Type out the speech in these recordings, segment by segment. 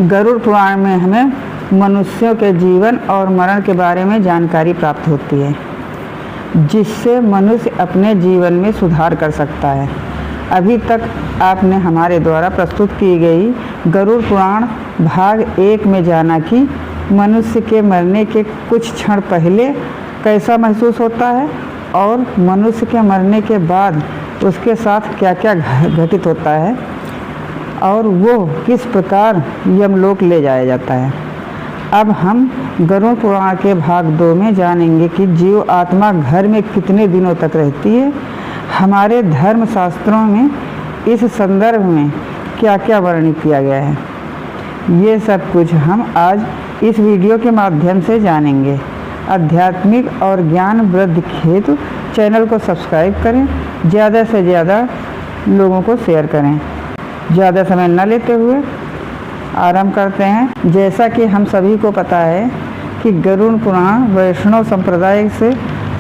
गरुड़ पुराण में हमें मनुष्यों के जीवन और मरण के बारे में जानकारी प्राप्त होती है, जिससे मनुष्य अपने जीवन में सुधार कर सकता है। अभी तक आपने हमारे द्वारा प्रस्तुत की गई गरुड़ पुराण भाग 1 में जाना कि मनुष्य के मरने के कुछ क्षण पहले कैसा महसूस होता है और मनुष्य के मरने के बाद उसके साथ क्या क्या घटित होता है और वो किस प्रकार यमलोक ले जाया जाता है। अब हम गरुड़ पुराण के भाग 2 में जानेंगे कि जीव आत्मा घर में कितने दिनों तक रहती है। हमारे धर्म शास्त्रों में इस संदर्भ में क्या क्या वर्णित किया गया है, ये सब कुछ हम आज इस वीडियो के माध्यम से जानेंगे। आध्यात्मिक और ज्ञान वृद्धि हेतु चैनल को सब्सक्राइब करें, ज़्यादा से ज़्यादा लोगों को शेयर करें। ज़्यादा समय न लेते हुए आरंभ करते हैं। जैसा कि हम सभी को पता है कि गरुड़ पुराण वैष्णव संप्रदाय से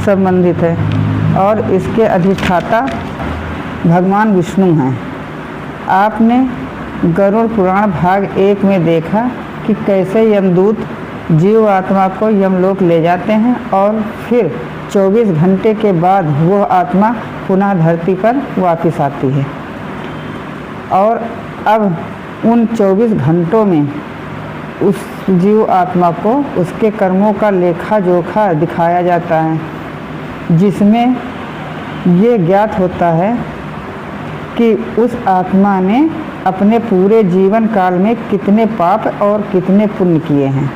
संबंधित है और इसके अधिष्ठाता भगवान विष्णु हैं। आपने गरुड़ पुराण भाग 1 में देखा कि कैसे यमदूत जीव आत्मा को यमलोक ले जाते हैं और फिर 24 घंटे के बाद वह आत्मा पुनः धरती पर वापस आती है। और अब उन 24 घंटों में उस जीव आत्मा को उसके कर्मों का लेखा जोखा दिखाया जाता है, जिसमें ये ज्ञात होता है कि उस आत्मा ने अपने पूरे जीवन काल में कितने पाप और कितने पुण्य किए हैं।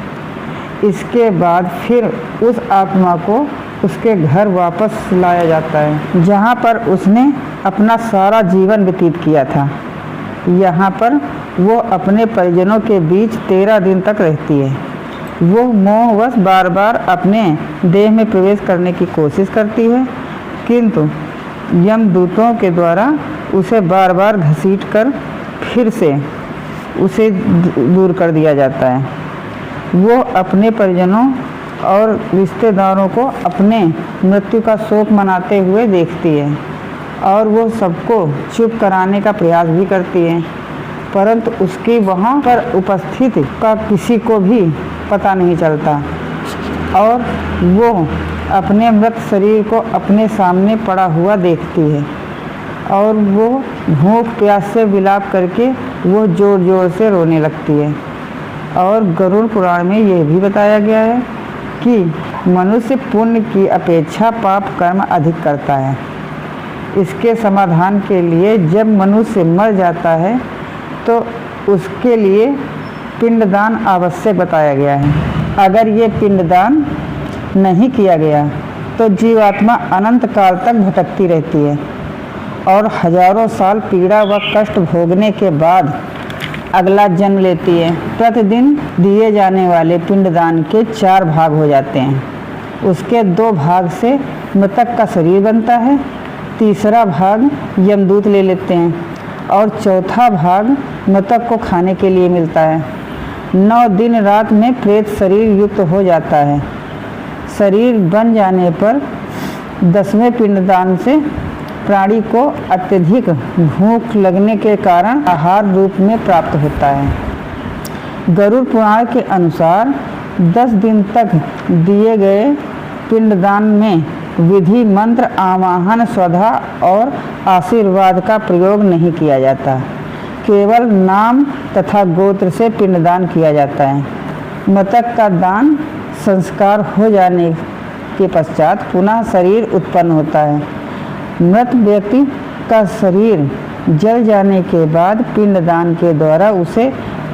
इसके बाद फिर उस आत्मा को उसके घर वापस लाया जाता है, जहाँ पर उसने अपना सारा जीवन व्यतीत किया था। यहाँ पर वो अपने परिजनों के बीच 13 दिन तक रहती है। वो मोहवश बार बार अपने देह में प्रवेश करने की कोशिश करती है, किंतु यमदूतों के द्वारा उसे बार बार घसीट कर फिर से उसे दूर कर दिया जाता है। वो अपने परिजनों और रिश्तेदारों को अपने मृत्यु का शोक मनाते हुए देखती है और वो सबको चुप कराने का प्रयास भी करती है, परंतु उसकी वहाँ पर उपस्थिति का किसी को भी पता नहीं चलता और वो अपने मृत शरीर को अपने सामने पड़ा हुआ देखती है और वो भूख प्यास से विलाप करके वो जोर जोर से रोने लगती है। और गरुड़ पुराण में यह भी बताया गया है कि मनुष्य पुण्य की अपेक्षा पाप कर्म अधिक करता है। इसके समाधान के लिए जब मनुष्य मर जाता है तो उसके लिए पिंडदान आवश्यक बताया गया है। अगर ये पिंडदान नहीं किया गया तो जीवात्मा अनंत काल तक भटकती रहती है और हजारों साल पीड़ा व कष्ट भोगने के बाद अगला जन्म लेती है। प्रतिदिन दिए जाने वाले पिंडदान के 4 भाग हो जाते हैं। उसके 2 भाग से मृतक का शरीर बनता है, तीसरा भाग यमदूत ले लेते हैं और चौथा भाग मृतक को खाने के लिए मिलता है। 9 दिन रात में प्रेत शरीर युक्त हो जाता है। शरीर बन जाने पर 10वें पिंडदान से प्राणी को अत्यधिक भूख लगने के कारण आहार रूप में प्राप्त होता है। गरुड़ पुराण के अनुसार 10 दिन तक दिए गए पिंडदान में विधि मंत्र आवाहन श्रद्धा और आशीर्वाद का प्रयोग नहीं किया जाता, केवल नाम तथा गोत्र से पिंडदान किया जाता है। मृतक का दान संस्कार हो जाने के पश्चात पुनः शरीर उत्पन्न होता है। मृत व्यक्ति का शरीर जल जाने के बाद पिंडदान के द्वारा उसे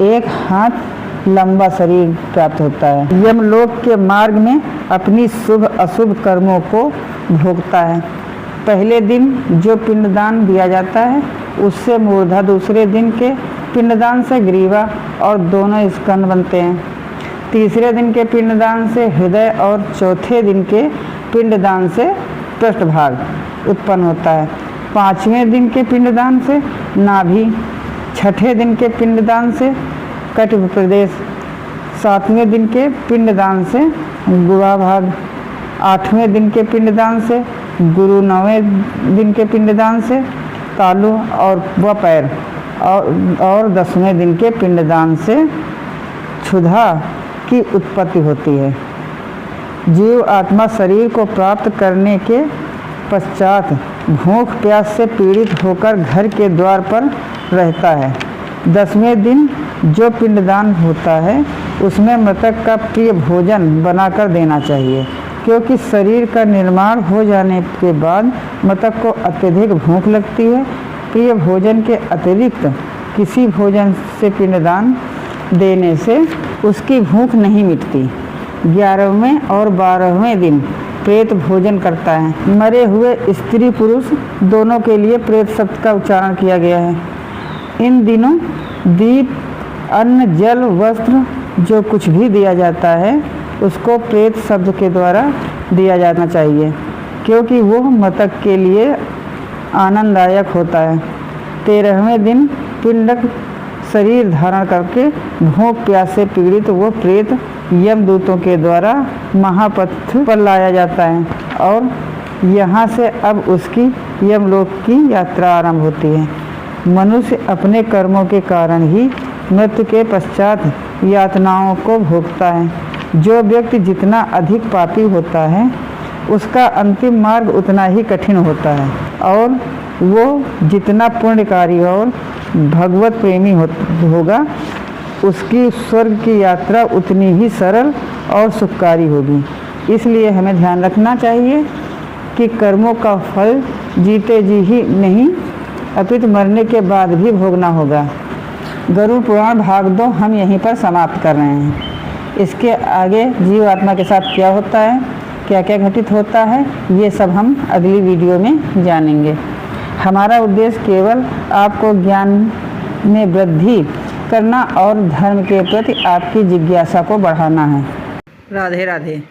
1 हाथ लंबा शरीर प्राप्त होता है। यमलोक के मार्ग में अपनी शुभ अशुभ कर्मों को भोगता है। पहले दिन जो पिंडदान दिया जाता है उससे मूर्धा, दूसरे दिन के पिंडदान से ग्रीवा और दोनों स्कंद बनते हैं। तीसरे दिन के पिंडदान से हृदय और चौथे दिन के पिंडदान से पृष्ठभाग उत्पन्न होता है। 5वें दिन के पिंडदान से नाभि, 6ठे दिन के पिंडदान से कटिभ प्रदेश, 7वें दिन के पिंडदान से गुहा भाग, 8वें दिन के पिंडदान से गुरु, 9वें दिन के पिंडदान से तालु और पैर और 10वें दिन के पिंडदान से क्षुधा की उत्पत्ति होती है। जीव आत्मा शरीर को प्राप्त करने के पश्चात भूख प्यास से पीड़ित होकर घर के द्वार पर रहता है। 10वें दिन जो पिंडदान होता है उसमें मृतक का प्रिय भोजन बनाकर देना चाहिए, क्योंकि शरीर का निर्माण हो जाने के बाद मृतक को अत्यधिक भूख लगती है। प्रिय भोजन के अतिरिक्त किसी भोजन से पिंडदान देने से उसकी भूख नहीं मिटती। 11वें और 12वें दिन प्रेत भोजन करता है। मरे हुए स्त्री पुरुष दोनों के लिए प्रेत शब्द का उच्चारण किया गया है। इन दिनों दीप, अन्न, जल, वस्त्र जो कुछ भी दिया जाता है उसको प्रेत शब्द के द्वारा दिया जाना चाहिए, क्योंकि वो मृतक के लिए आनंददायक होता है। 13वें दिन पिंडक शरीर धारण करके भूख प्यास से पीड़ित वो प्रेत यमदूतों के द्वारा महापथ पर लाया जाता है और यहाँ से अब उसकी यमलोक की यात्रा आरंभ होती है। मनुष्य अपने कर्मों के कारण ही मृत्यु के पश्चात यातनाओं को भोगता है। जो व्यक्ति जितना अधिक पापी होता है उसका अंतिम मार्ग उतना ही कठिन होता है, और वो जितना पुण्यकारी और भगवत प्रेमी होगा उसकी स्वर्ग की यात्रा उतनी ही सरल और सुखकारी होगी। इसलिए हमें ध्यान रखना चाहिए कि कर्मों का फल जीते जी ही नहीं अपितु मरने के बाद भी भोगना होगा। गरुड़ पुराण भाग 2 हम यहीं पर समाप्त कर रहे हैं। इसके आगे जीव आत्मा के साथ क्या होता है, क्या क्या घटित होता है, ये सब हम अगली वीडियो में जानेंगे। हमारा उद्देश्य केवल आपको ज्ञान में वृद्धि करना और धर्म के प्रति आपकी जिज्ञासा को बढ़ाना है। राधे राधे।